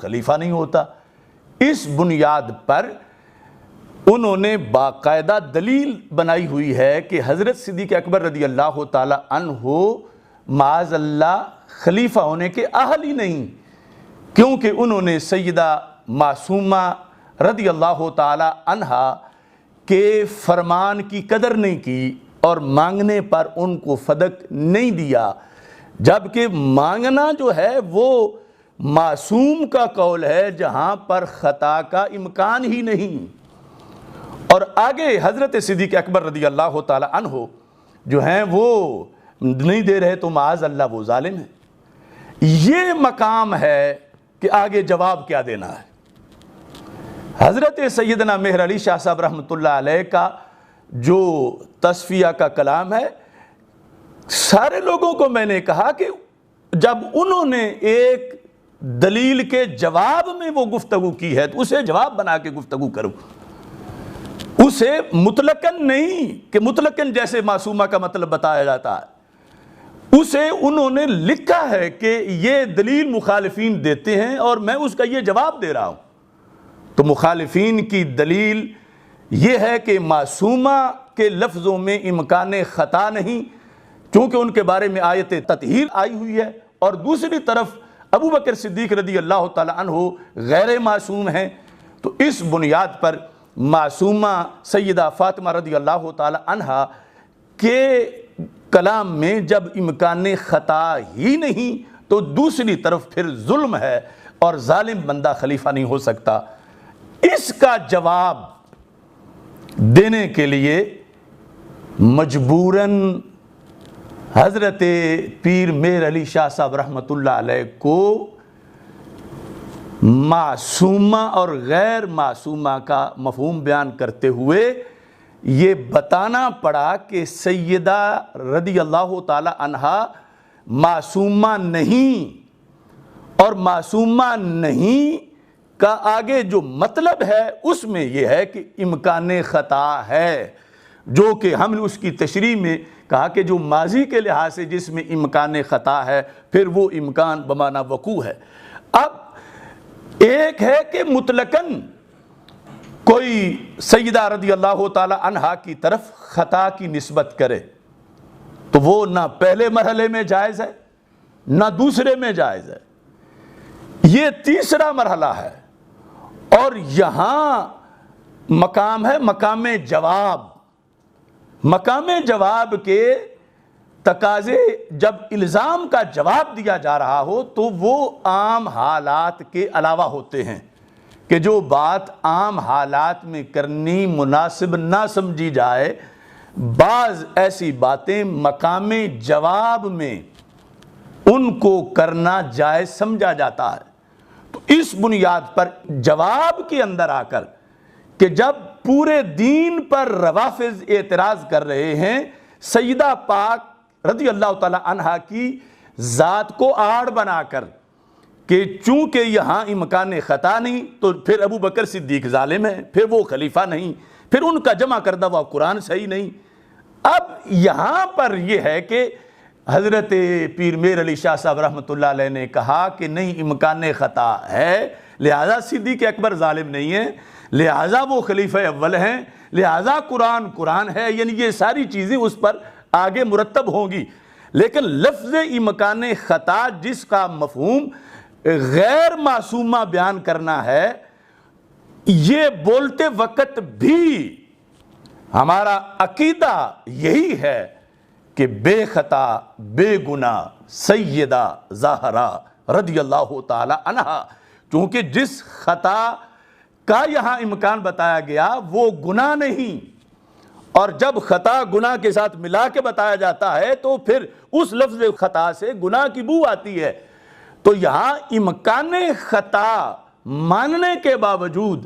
خلیفہ نہیں ہوتا۔ اس بنیاد پر انہوں نے باقاعدہ دلیل بنائی ہوئی ہے کہ حضرت صدیق اکبر رضی اللہ تعالی عنہ معاذ اللہ خلیفہ ہونے کے اہل ہی نہیں، کیونکہ انہوں نے سیدہ معصومہ رضی اللہ تعالی عنہا کے فرمان کی قدر نہیں کی اور مانگنے پر ان کو صدق نہیں دیا، جبکہ مانگنا جو ہے وہ معصوم کا قول ہے جہاں پر خطا کا امکان ہی نہیں۔ اور آگے حضرت صدیق اکبر رضی اللہ تعالی عنہ جو ہیں وہ نہیں دے رہے تو معاذ اللہ وہ ظالم ہیں۔ یہ مقام ہے کہ آگے جواب کیا دینا ہے۔ حضرت سیدنا مہر علی شاہ صاحب رحمۃ اللہ علیہ کا جو تصفیہ کا کلام ہے، سارے لوگوں کو میں نے کہا کہ جب انہوں نے ایک دلیل کے جواب میں وہ گفتگو کی ہے تو اسے جواب بنا کے گفتگو کرو، اسے مطلقاً نہیں کہ مطلقاً جیسے معصومہ کا مطلب بتایا جاتا ہے، اسے انہوں نے لکھا ہے کہ یہ دلیل مخالفین دیتے ہیں اور میں اس کا یہ جواب دے رہا ہوں۔ تو مخالفین کی دلیل یہ ہے کہ معصومہ کے لفظوں میں امکان خطا نہیں، چونکہ ان کے بارے میں آیت تطہیر آئی ہوئی ہے، اور دوسری طرف ابو بکر صدیق رضی اللہ تعالی عنہ غیر معصوم ہیں، تو اس بنیاد پر معصومہ سیدہ فاطمہ رضی اللہ تعالی عنہ کے کلام میں جب امکان خطا ہی نہیں تو دوسری طرف پھر ظلم ہے اور ظالم بندہ خلیفہ نہیں ہو سکتا۔ اس کا جواب دینے کے لیے مجبوراً حضرت پیر مہر علی شاہ صاحب رحمۃ اللہ علیہ کو معصومہ اور غیر معصومہ کا مفہوم بیان کرتے ہوئے یہ بتانا پڑا کہ سیدہ رضی اللہ تعالی عنہا معصومہ نہیں، اور معصومہ نہیں کا آگے جو مطلب ہے اس میں یہ ہے کہ امکان خطا ہے، جو کہ ہم نے اس کی تشریح میں کہا کہ جو ماضی کے لحاظ سے جس میں امکان خطا ہے پھر وہ امکان بمعنی وقوع ہے۔ اب ایک ہے کہ مطلقاً کوئی سیدہ رضی اللہ تعالی عنہا کی طرف خطا کی نسبت کرے تو وہ نہ پہلے مرحلے میں جائز ہے نہ دوسرے میں جائز ہے، یہ تیسرا مرحلہ ہے، اور یہاں مقام ہے مقام جواب۔ مقام جواب کے تقاضے جب الزام کا جواب دیا جا رہا ہو تو وہ عام حالات کے علاوہ ہوتے ہیں، کہ جو بات عام حالات میں کرنی مناسب نہ سمجھی جائے، بعض ایسی باتیں مقام جواب میں ان کو کرنا جائز سمجھا جاتا ہے۔ تو اس بنیاد پر جواب کے اندر آ کر کہ جب پورے دین پر روافض اعتراض کر رہے ہیں سیدہ پاک رضی اللہ تعالی عنہا کی ذات کو آڑ بنا کر کہ چونکہ یہاں امکان خطا نہیں تو پھر ابو بکر صدیق ظالم ہے، پھر وہ خلیفہ نہیں، پھر ان کا جمع کردہ ہوا قرآن صحیح نہیں۔ اب یہاں پر یہ ہے کہ حضرت پیر مہر علی شاہ صاحب رحمۃ اللہ علیہ نے کہا کہ نہیں امکان خطا ہے، لہذا صدیق اکبر ظالم نہیں ہے، لہذا وہ خلیفہ اول ہیں، لہذا قرآن ہے، یعنی یہ ساری چیزیں اس پر آگے مرتب ہوں گی۔ لیکن لفظ امکان خطا جس کا مفہوم غیر معصومہ بیان کرنا ہے، یہ بولتے وقت بھی ہمارا عقیدہ یہی ہے کہ بے خطا بے گناہ سیدہ زہرا رضی اللہ تعالی عنہا، چونکہ جس خطا کا یہاں امکان بتایا گیا وہ گناہ نہیں، اور جب خطا گناہ کے ساتھ ملا کے بتایا جاتا ہے تو پھر اس لفظ خطا سے گناہ کی بو آتی ہے۔ تو یہاں امکان خطا ماننے کے باوجود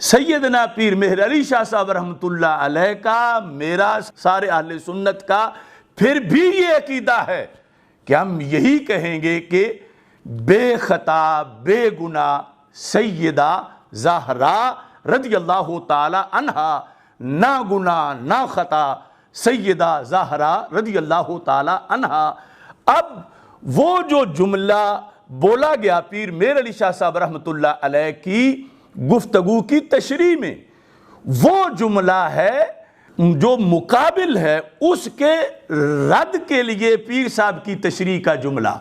سیدنا پیر مہر علی شاہ صاحب رحمۃ اللہ علیہ کا، میرا، سارے اہل سنت کا پھر بھی یہ عقیدہ ہے کہ ہم یہی کہیں گے کہ بے خطا بے گناہ سیدہ زہرا رضی اللہ تعالی عنہا، نہ گناہ نہ خطا سیدہ زہرا رضی اللہ تعالی عنہا۔ اب وہ جو جملہ بولا گیا پیر میر علی شاہ صاحب رحمۃ اللہ علیہ کی گفتگو کی تشریح میں، وہ جملہ ہے جو مقابل ہے اس کے رد کے لیے پیر صاحب کی تشریح کا جملہ،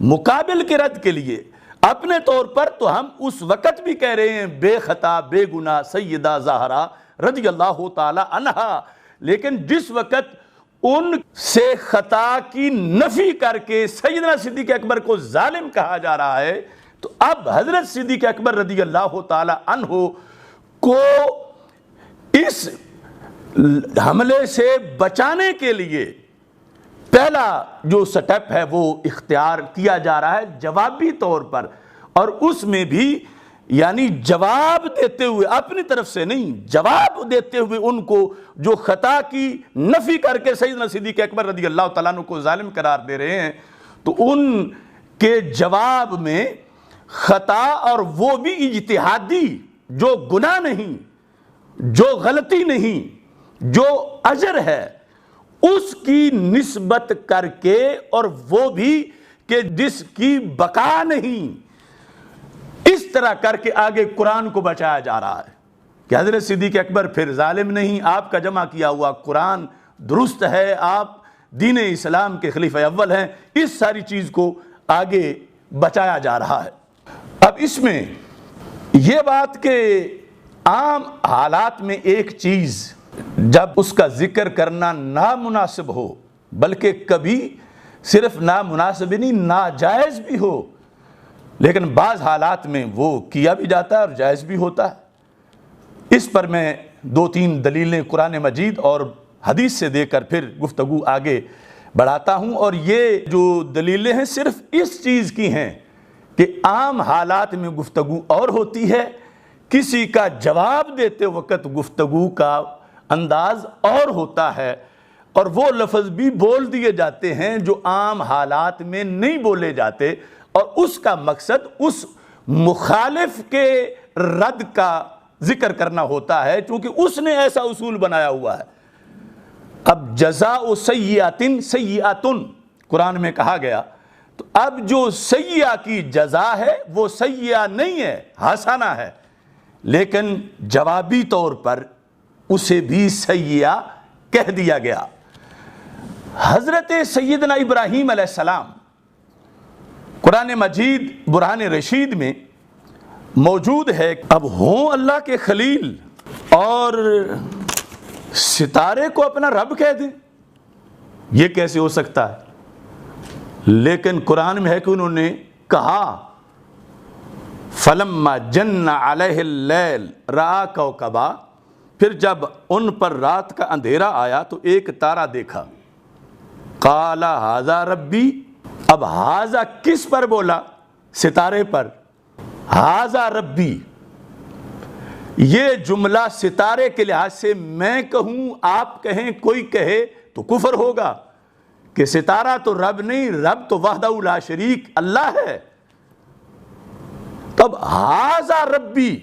مقابل کے رد کے لیے۔ اپنے طور پر تو ہم اس وقت بھی کہہ رہے ہیں بے خطا بے گناہ سیدہ زہرا رضی اللہ تعالی عنہا، لیکن جس وقت ان سے خطا کی نفی کر کے سیدنا صدیق اکبر کو ظالم کہا جا رہا ہے، تو اب حضرت صدیق اکبر رضی اللہ تعالی عنہ کو اس حملے سے بچانے کے لیے پہلا جو سٹیپ ہے وہ اختیار کیا جا رہا ہے جوابی طور پر، اور اس میں بھی یعنی جواب دیتے ہوئے، اپنی طرف سے نہیں، جواب دیتے ہوئے ان کو جو خطا کی نفی کر کے سیدنا صدیق اکبر رضی اللہ تعالیٰ عنہ کو ظالم قرار دے رہے ہیں، تو ان کے جواب میں خطا اور وہ بھی اجتہادی، جو گناہ نہیں، جو غلطی نہیں، جو اجر ہے، اس کی نسبت کر کے، اور وہ بھی کہ جس کی بقا نہیں، اس طرح کر کے آگے قرآن کو بچایا جا رہا ہے کہ حضرت صدیق اکبر پھر ظالم نہیں، آپ کا جمع کیا ہوا قرآن درست ہے، آپ دین اسلام کے خلیفہ اول ہیں، اس ساری چیز کو آگے بچایا جا رہا ہے۔ اب اس میں یہ بات کہ عام حالات میں ایک چیز جب اس کا ذکر کرنا نامناسب ہو، بلکہ کبھی صرف نامناسب نہیں ناجائز بھی ہو، لیکن بعض حالات میں وہ کیا بھی جاتا ہے اور جائز بھی ہوتا ہے، اس پر میں 2-3 دلیلیں قرآن مجید اور حدیث سے دے کر پھر گفتگو آگے بڑھاتا ہوں۔ اور یہ جو دلیلیں ہیں صرف اس چیز کی ہیں کہ عام حالات میں گفتگو اور ہوتی ہے، کسی کا جواب دیتے وقت گفتگو کا انداز اور ہوتا ہے، اور وہ لفظ بھی بول دیے جاتے ہیں جو عام حالات میں نہیں بولے جاتے، اور اس کا مقصد اس مخالف کے رد کا ذکر کرنا ہوتا ہے، چونکہ اس نے ایسا اصول بنایا ہوا ہے۔ اب جزاء سیئۃ سیئۃ قرآن میں کہا گیا، تو اب جو سیئہ کی جزا ہے وہ سیئہ نہیں ہے، حسنہ ہے، لیکن جوابی طور پر اسے بھی سیئہ کہہ دیا گیا۔ حضرت سیدنا ابراہیم علیہ السلام قرآن مجید برہان رشید میں موجود ہے، اب ہوں اللہ کے خلیل اور ستارے کو اپنا رب کہہ دیں، یہ کیسے ہو سکتا ہے؟ لیکن قرآن میں ہے کہ انہوں نے کہا فَلَمَّا جَنَّ عَلَيْهِ اللَّيْلُ رَأَىٰ كَوْكَبًا، پھر جب ان پر رات کا اندھیرا آیا تو ایک تارا دیکھا، قَالَ هَٰذَا رَبِّي، اب ہاذا کس پر بولا؟ ستارے پر، ہاذا ربی، یہ جملہ ستارے کے لحاظ سے میں کہوں، آپ کہیں، کوئی کہے تو کفر ہوگا کہ ستارہ تو رب نہیں، رب تو وحدہ لا شریک اللہ ہے۔ تب ہاذا ربی،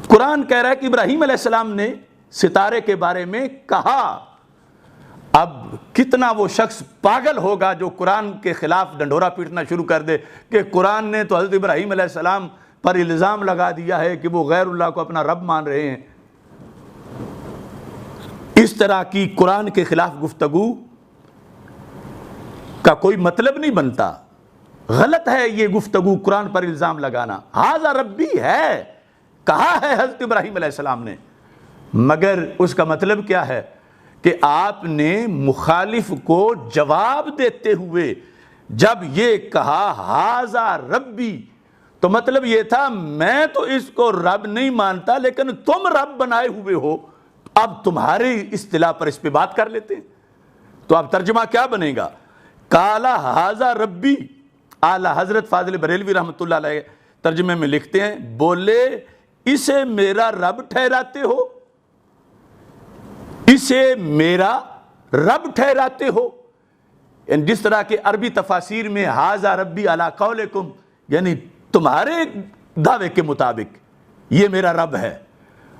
قرآن کہہ رہا ہے کہ ابراہیم علیہ السلام نے ستارے کے بارے میں کہا۔ اب کتنا وہ شخص پاگل ہوگا جو قرآن کے خلاف ڈنڈورا پیٹنا شروع کر دے کہ قرآن نے تو حضرت ابراہیم علیہ السلام پر الزام لگا دیا ہے کہ وہ غیر اللہ کو اپنا رب مان رہے ہیں۔ اس طرح کی قرآن کے خلاف گفتگو کا کوئی مطلب نہیں بنتا، غلط ہے یہ گفتگو قرآن پر الزام لگانا۔ ہاذا ربی ہے، کہا ہے حضرت ابراہیم علیہ السلام نے، مگر اس کا مطلب کیا ہے کہ آپ نے مخالف کو جواب دیتے ہوئے جب یہ کہا ہاذا ربی، تو مطلب یہ تھا میں تو اس کو رب نہیں مانتا، لیکن تم رب بنائے ہوئے ہو، اب تمہاری اصطلاح پر اس پہ بات کر لیتے ہیں۔ تو اب ترجمہ کیا بنے گا؟ قال ہاذا ربی، اعلیٰ حضرت فاضل بریلوی رحمۃ اللہ علیہ ترجمے میں لکھتے ہیں، بولے اسے میرا رب ٹھہراتے ہو، اسے میرا رب ٹھہراتے ہو۔ جس طرح کے عربی تفاسیر میں ہاذا ربی علی قولکم، یعنی تمہارے دعوے کے مطابق یہ میرا رب ہے،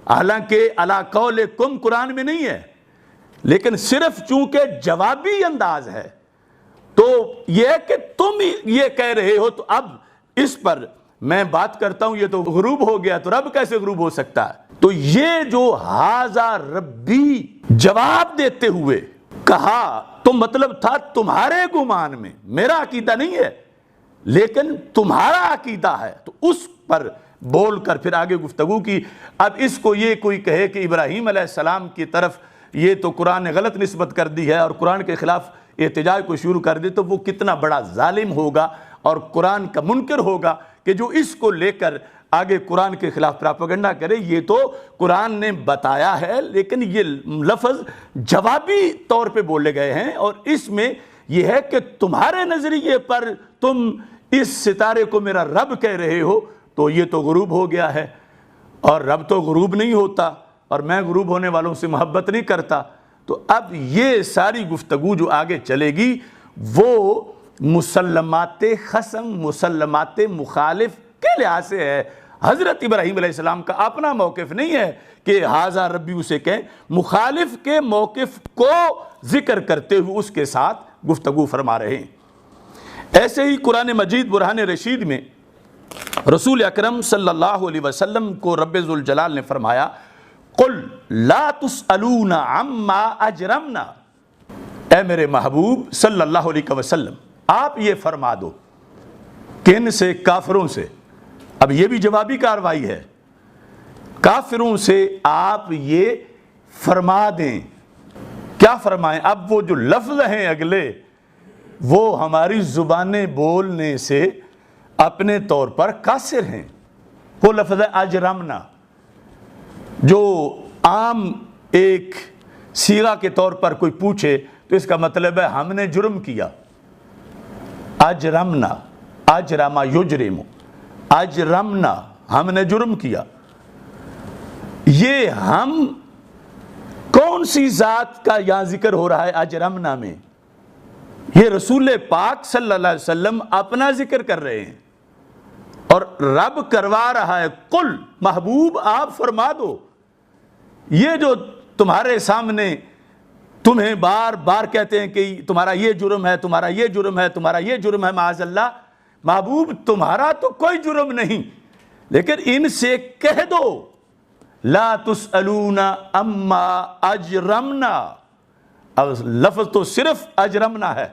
حالانکہ علی قولکم قرآن میں نہیں ہے، لیکن صرف چونکہ جوابی انداز ہے، تو یہ ہے کہ تم یہ کہہ رہے ہو، تو اب اس پر میں بات کرتا ہوں، یہ تو غروب ہو گیا، تو رب کیسے غروب ہو سکتا ہے؟ تو یہ جو ھذا ربی جواب دیتے ہوئے کہا، تو مطلب تھا تمہارے گمان میں، میرا عقیدہ نہیں ہے لیکن تمہارا عقیدہ ہے، تو اس پر بول کر پھر آگے گفتگو کی۔ اب اس کو یہ کوئی کہے کہ ابراہیم علیہ السلام کی طرف یہ تو قرآن نے غلط نسبت کر دی ہے اور قرآن کے خلاف احتجاج کو شروع کر دے، تو وہ کتنا بڑا ظالم ہوگا اور قرآن کا منکر ہوگا کہ جو اس کو لے کر آگے قرآن کے خلاف پراپیگنڈا کرے۔ یہ تو قرآن نے بتایا ہے لیکن یہ لفظ جوابی طور پہ بولے گئے ہیں، اور اس میں یہ ہے کہ تمہارے نظریے پر تم اس ستارے کو میرا رب کہہ رہے ہو، تو یہ تو غروب ہو گیا ہے، اور رب تو غروب نہیں ہوتا، اور میں غروب ہونے والوں سے محبت نہیں کرتا۔ تو اب یہ ساری گفتگو جو آگے چلے گی وہ مسلمات خصم، مسلمات مخالف کے لحاظ سے ہے۔ حضرت ابراہیم علیہ السلام کا اپنا موقف نہیں ہے کہ ھذا ربی اسے کہیں، مخالف کے موقف کو ذکر کرتے ہوئے اس کے ساتھ گفتگو فرما رہے ہیں۔ ایسے ہی قرآن مجید برہان رشید میں رسول اکرم صلی اللہ علیہ وسلم کو رب ذوالجلال نے فرمایا، قل لا تسألون عما اجرمنا، اے میرے محبوب صلی اللہ علیہ وسلم آپ یہ فرما دو، کن سے؟ کافروں سے۔ اب یہ بھی جوابی کارروائی ہے، کافروں سے آپ یہ فرما دیں۔ کیا فرمائیں؟ اب وہ جو لفظ ہیں اگلے وہ ہماری زبانیں بولنے سے اپنے طور پر قاصر ہیں۔ وہ لفظ ہے اجرمنا، جو عام ایک صیغہ کے طور پر کوئی پوچھے تو اس کا مطلب ہے ہم نے جرم کیا۔ اجرمنا، اجرم یجرم، اجرمنا ہم نے جرم کیا۔ یہ ہم کون سی ذات کا یہاں ذکر ہو رہا ہے اجرمنا میں؟ یہ رسول پاک صلی اللہ علیہ وسلم اپنا ذکر کر رہے ہیں اور رب کروا رہا ہے، قل محبوب آپ فرما دو۔ یہ جو تمہارے سامنے تمہیں بار بار کہتے ہیں کہ تمہارا یہ جرم ہے، تمہارا یہ جرم ہے، تمہارا یہ جرم ہے، معاذ اللہ، محبوب تمہارا تو کوئی جرم نہیں، لیکن ان سے کہہ دو لا تسألون اما اجرمنا۔ اب لفظ تو صرف اجرمنا ہے،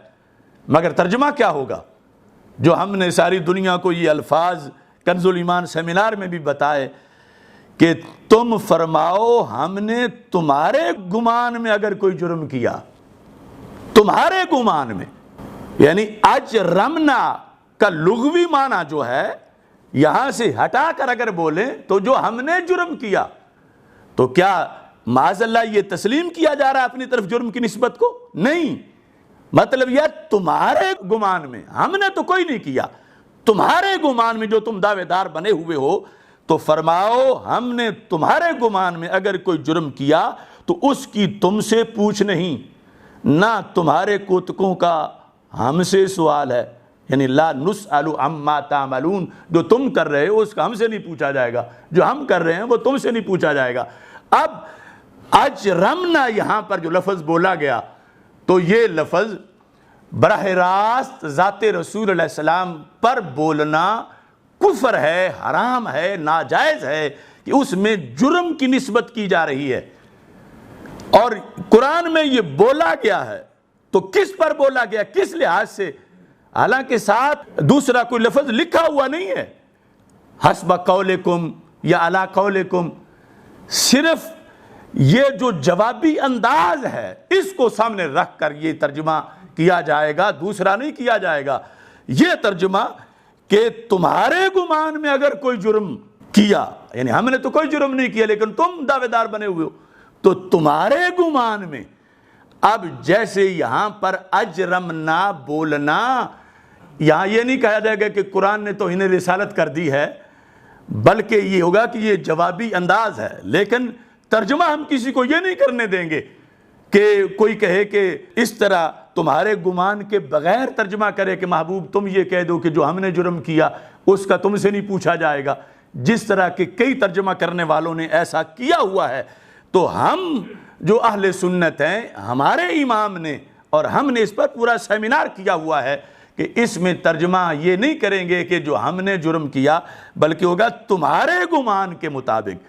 مگر ترجمہ کیا ہوگا؟ جو ہم نے ساری دنیا کو یہ الفاظ کنز الایمان سیمینار میں بھی بتائے کہ تم فرماؤ ہم نے تمہارے گمان میں اگر کوئی جرم کیا، تمہارے گمان میں، یعنی اجرمنا کا لغوی معنی جو ہے یہاں سے ہٹا کر اگر بولیں تو جو ہم نے جرم کیا، تو کیا معاذ اللہ یہ تسلیم کیا جا رہا ہے اپنی طرف جرم کی نسبت کو؟ نہیں، مطلب یہ تمہارے گمان میں، ہم نے تو کوئی نہیں کیا، تمہارے گمان میں جو تم دعوے دار بنے ہوئے ہو، تو فرماؤ ہم نے تمہارے گمان میں اگر کوئی جرم کیا تو اس کی تم سے پوچھ نہیں، نہ تمہارے کوتکوں کا ہم سے سوال ہے، یعنی لا نسأل عما تعملون، جو تم کر رہے ہو اس کا ہم سے نہیں پوچھا جائے گا، جو ہم کر رہے ہیں وہ تم سے نہیں پوچھا جائے گا۔ اب اجرمنا یہاں پر جو لفظ بولا گیا تو یہ لفظ براہ راست ذات رسول علیہ السلام پر بولنا کفر ہے، حرام ہے، ناجائز ہے کہ اس میں جرم کی نسبت کی جا رہی ہے، اور قرآن میں یہ بولا گیا ہے تو کس پر بولا گیا، کس لحاظ سے؟ حالانکہ ساتھ دوسرا کوئی لفظ لکھا ہوا نہیں ہے، حسب قولکم یا علی قولکم، صرف یہ جو جوابی انداز ہے اس کو سامنے رکھ کر یہ ترجمہ کیا جائے گا، دوسرا نہیں کیا جائے گا۔ یہ ترجمہ کہ تمہارے گمان میں اگر کوئی جرم کیا، یعنی ہم نے تو کوئی جرم نہیں کیا لیکن تم دعوے دار بنے ہوئے ہو، تو تمہارے گمان میں۔ اب جیسے یہاں پر اجرمنا بولنا، یہاں یہ نہیں کہا جائے گا کہ قرآن نے تو انہیں رسالت کر دی ہے، بلکہ یہ ہوگا کہ یہ جوابی انداز ہے، لیکن ترجمہ ہم کسی کو یہ نہیں کرنے دیں گے کہ کوئی کہے کہ اس طرح تمہارے گمان کے بغیر ترجمہ کرے کہ محبوب تم یہ کہہ دو کہ جو ہم نے جرم کیا اس کا تم سے نہیں پوچھا جائے گا، جس طرح کہ کئی ترجمہ کرنے والوں نے ایسا کیا ہوا ہے۔ تو ہم جو اہل سنت ہیں، ہمارے امام نے اور ہم نے اس پر پورا سیمینار کیا ہوا ہے کہ اس میں ترجمہ یہ نہیں کریں گے کہ جو ہم نے جرم کیا، بلکہ ہوگا تمہارے گمان کے مطابق